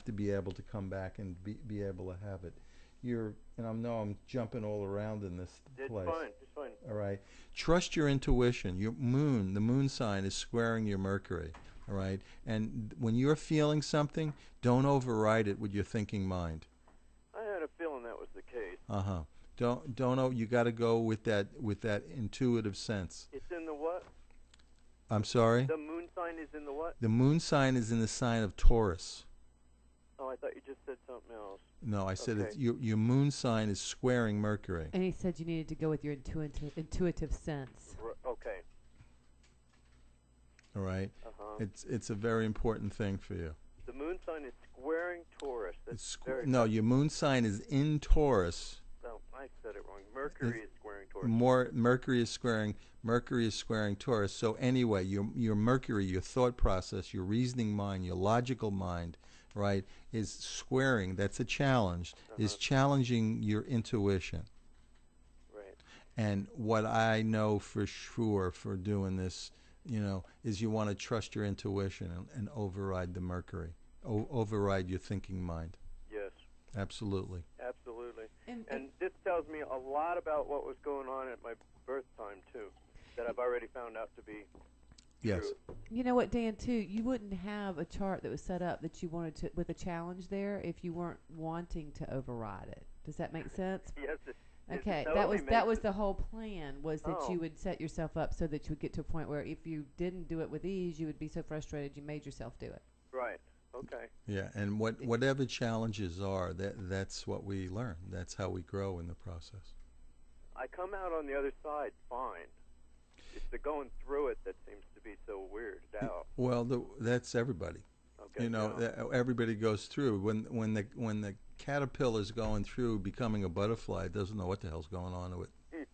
to be able to come back and be able to have it. And I know I'm jumping all around in this It's place. fine. It's fine. All right. Trust your intuition. The moon sign is squaring your Mercury. All right. And when you're feeling something, don't override it with your thinking mind. I had a feeling that was the case. Uh-huh. Don't you got to go with that intuitive sense. It's in the what? I'm sorry? The moon sign is in the what? The moon sign is in the sign of Taurus. Oh, I thought you just said something else. No, I said Okay. your moon sign is squaring Mercury. And he said you needed to go with your intuitive sense. Okay. All right? Uh-huh. It's a very important thing for you. The moon sign is squaring Taurus. That's very No, your moon sign is in Taurus. No, I said it wrong. Mercury is squaring Taurus. Mercury is squaring Taurus. So anyway, your Mercury, your thought process, your reasoning mind, your logical mind, right, is squaring. That's a challenge. Is challenging your intuition. Right. And what I know for sure for doing this, is you want to trust your intuition and override the Mercury, override your thinking mind. Yes. Absolutely. Absolutely. And this tells me a lot about what was going on at my birth time, too, that I've already found out to be yes. true. you know what, Dan, too, you wouldn't have a chart that was set up that you wanted to, with a challenge there, if you weren't wanting to override it. Does that make sense? Yes. Okay, totally that was the whole plan, was that Oh. you would set yourself up so that you would get to a point where if you didn't do it with ease, you would be so frustrated you made yourself do it. Right. Okay. Yeah, and whatever challenges are, that's what we learn. That's how we grow in the process. I come out on the other side fine. It's the going through it that seems to be so weirded out. Well, that's everybody. Okay. Everybody goes through. When the caterpillar's going through becoming a butterfly, it doesn't know what the hell's going on with it.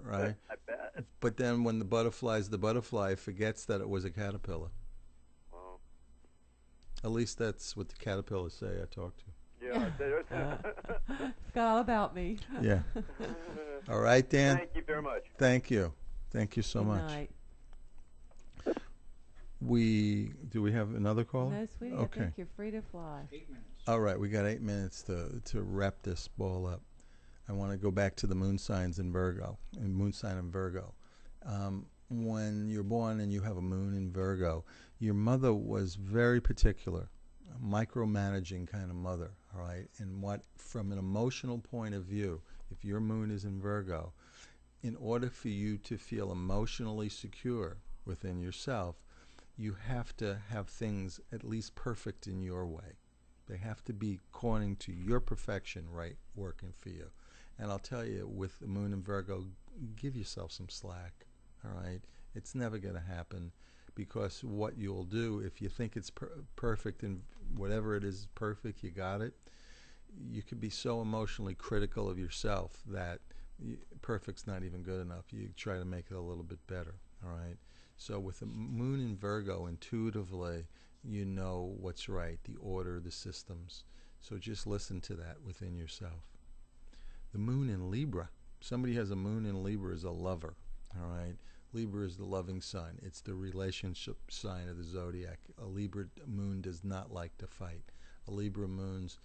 Right. I bet. But then when the butterfly's the butterfly, it forgets that it was a caterpillar. Wow. At least that's what the caterpillars say I talked to. Yeah. It's all about me. Yeah. All right, Dan. Thank you very much. Thank you. Thank you so Good much. night. Do we have another caller? No, sweetie, Okay. I think you're free to fly. 8 minutes. All right, we got 8 minutes to wrap this ball up. I want to go back to the moon signs in Virgo, and moon sign in Virgo. When you're born and you have a moon in Virgo, your mother was very particular, a micromanaging kind of mother, all right? And from an emotional point of view, if your moon is in Virgo, in order for you to feel emotionally secure within yourself, you have to have things at least perfect in your way. They have to be according to your perfection, right, working for you. And I'll tell you, with the moon in Virgo, give yourself some slack, all right? It's never going to happen, because what you'll do, if you think it's perfect and whatever it is perfect, you got it, you could be so emotionally critical of yourself that perfect's not even good enough. You try to make it a little bit better, all right? So with the moon in Virgo, intuitively, you know what's right, the order, the systems. So just listen to that within yourself. The moon in Libra. Somebody has a moon in Libra is a lover, all right? Libra is the loving sign. It's the relationship sign of the zodiac. A Libra moon does not like to fight. A Libra moon's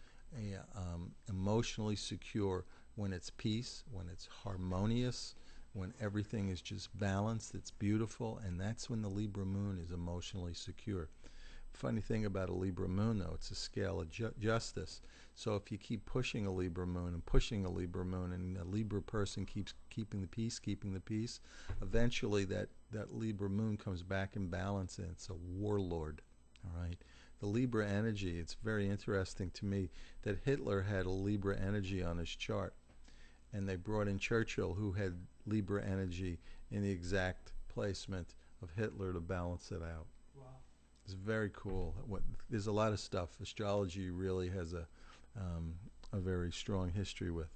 emotionally secure when it's peace, when it's harmonious, when everything is just balanced, it's beautiful, and that's when the Libra moon is emotionally secure. Funny thing about a Libra moon, though, it's a scale of justice. So if you keep pushing a Libra moon and pushing a Libra moon, and a Libra person keeps keeping the peace, eventually that Libra moon comes back in balance, and it's a warlord, all right? The Libra energy, it's very interesting to me that Hitler had a Libra energy on his chart, and they brought in Churchill, who had Libra energy in the exact placement of Hitler to balance it out. Wow. It's very cool. There's a lot of stuff astrology really has a very strong history with.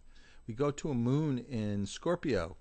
We go to a moon in Scorpio.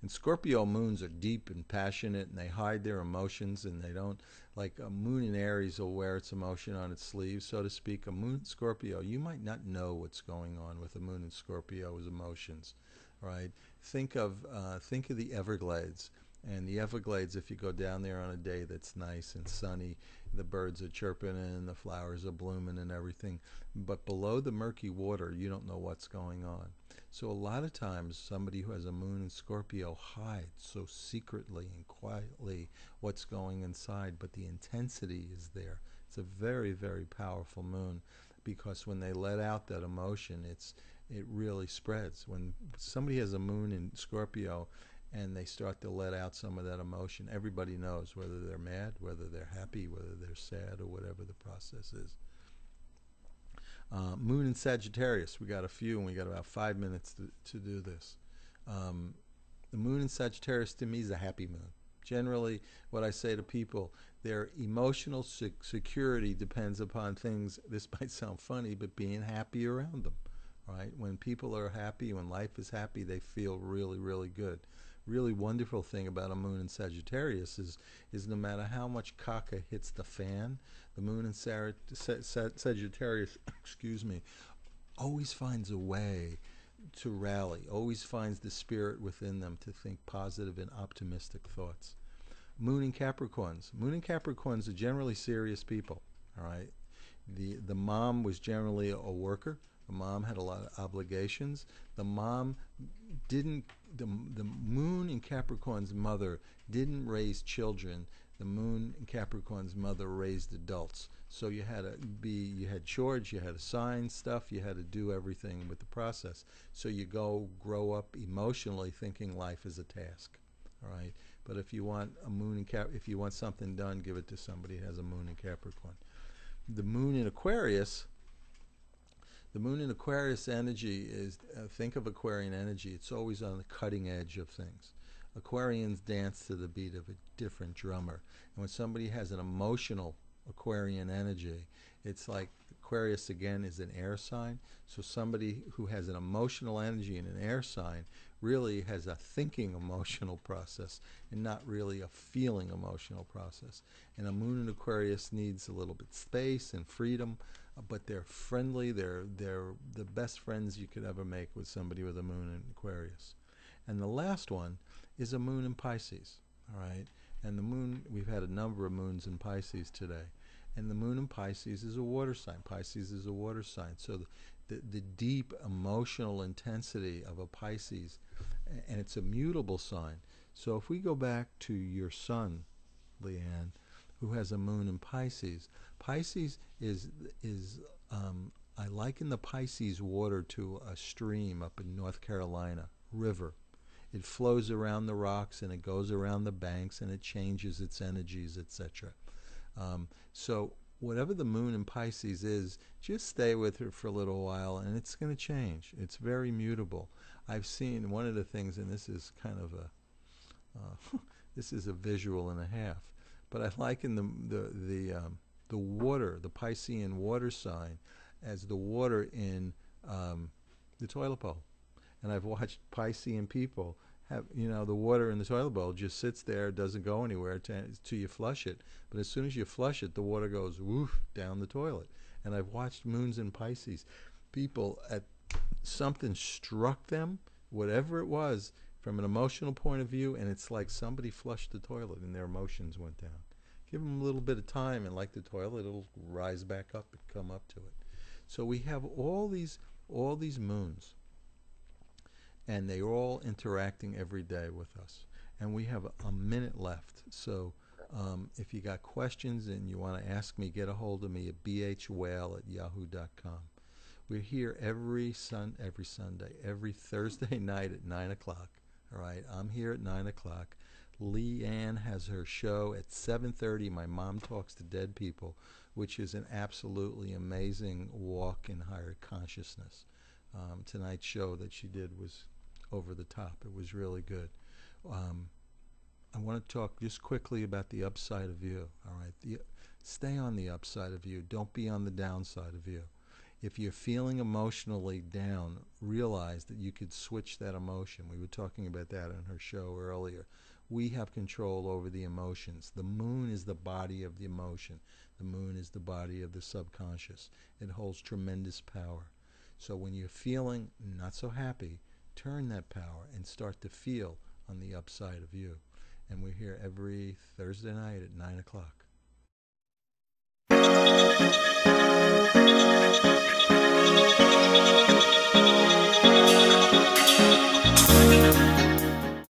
And Scorpio moons are deep and passionate, and they hide their emotions, and they don't, like a moon in Aries will wear its emotion on its sleeve, so to speak. A moon in Scorpio, you might not know what's going on with a moon in Scorpio's emotions, right? Think of the Everglades. And the Everglades, if you go down there on a day that's nice and sunny, the birds are chirping and the flowers are blooming and everything. But below the murky water, you don't know what's going on. So a lot of times somebody who has a moon in Scorpio hides so secretly and quietly what's going inside, but the intensity is there. It's a very, very powerful moon, because when they let out that emotion, it really spreads. When somebody has a moon in Scorpio and they start to let out some of that emotion, everybody knows whether they're mad, whether they're happy, whether they're sad, or whatever the process is. Moon in Sagittarius, we got a few, and we got about 5 minutes to do this. The moon in Sagittarius to me is a happy moon. Generally, what I say to people, their emotional security depends upon things, this might sound funny, but being happy around them, right? When people are happy, when life is happy, they feel really, really good. Really wonderful thing about a moon in Sagittarius is no matter how much caca hits the fan, the moon in Sagittarius, excuse me, always finds a way to rally, always finds the spirit within them to think positive and optimistic thoughts. Moon in Capricorns. Moon in Capricorns are generally serious people, all right? The mom was generally a worker. The mom had a lot of obligations. The mom didn't, the moon in Capricorn's mother didn't raise children. The moon in Capricorn's mother raised adults. So you had chores, you had to sign stuff, you had to do everything with the process. So you grow up emotionally thinking life is a task, all right? But if you want a moon in if you want something done, give it to somebody who has a moon in Capricorn. The moon in Aquarius. The moon in Aquarius energy is, think of Aquarian energy, it's always on the cutting edge of things. Aquarians dance to the beat of a different drummer. And when somebody has an emotional Aquarian energy, it's like Aquarius again is an air sign. So somebody who has an emotional energy in an air sign really has a thinking emotional process and not really a feeling emotional process. And a moon in Aquarius needs a little bit space and freedom, but they're friendly. They're the best friends you could ever make with somebody with a moon in Aquarius. And the last one is a moon in Pisces, all right? And the moon, we've had a number of moons in Pisces today. And the moon in Pisces is a water sign. Pisces is a water sign. So the deep emotional intensity of a Pisces, and it's a mutable sign. So if we go back to your son, Leanne, who has a moon in Pisces, Pisces is I liken the Pisces water to a stream up in North Carolina, river. It flows around the rocks and it goes around the banks and it changes its energies, etc. So whatever the moon in Pisces is, just stay with her for a little while and it's going to change. It's very mutable. I've seen one of the things, and this is kind of this is a visual and a half, but I liken the water, the Piscean water sign, as the water in the toilet bowl. And I've watched Piscean people have, the water in the toilet bowl just sits there, doesn't go anywhere till you flush it. But as soon as you flush it, the water goes woof down the toilet. And I've watched moons in Pisces. People, at something struck them, whatever it was, from an emotional point of view, and it's like somebody flushed the toilet and their emotions went down. Give them a little bit of time, and like the toilet, it'll rise back up and come up to it. So we have all these moons, and they're all interacting every day with us. And we have a minute left. So if you got questions and you want to ask me, get a hold of me at bhwhale@yahoo.com. We're here every Sunday, every Thursday night at 9 o'clock. All right, I'm here at 9 o'clock. Leanne has her show at 7:30. My Mom Talks to Dead People, which is an absolutely amazing walk in higher consciousness. Tonight's show that she did was over the top. It was really good. I want to talk just quickly about the upside of you. All right, stay on the upside of you. Don't be on the downside of you. If you're feeling emotionally down, realize that you could switch that emotion. We were talking about that in her show earlier. We have control over the emotions. The moon is the body of the emotion. The moon is the body of the subconscious. It holds tremendous power. So when you're feeling not so happy, turn that power and start to feel on the upside of you. And we're here every Thursday night at 9 o'clock.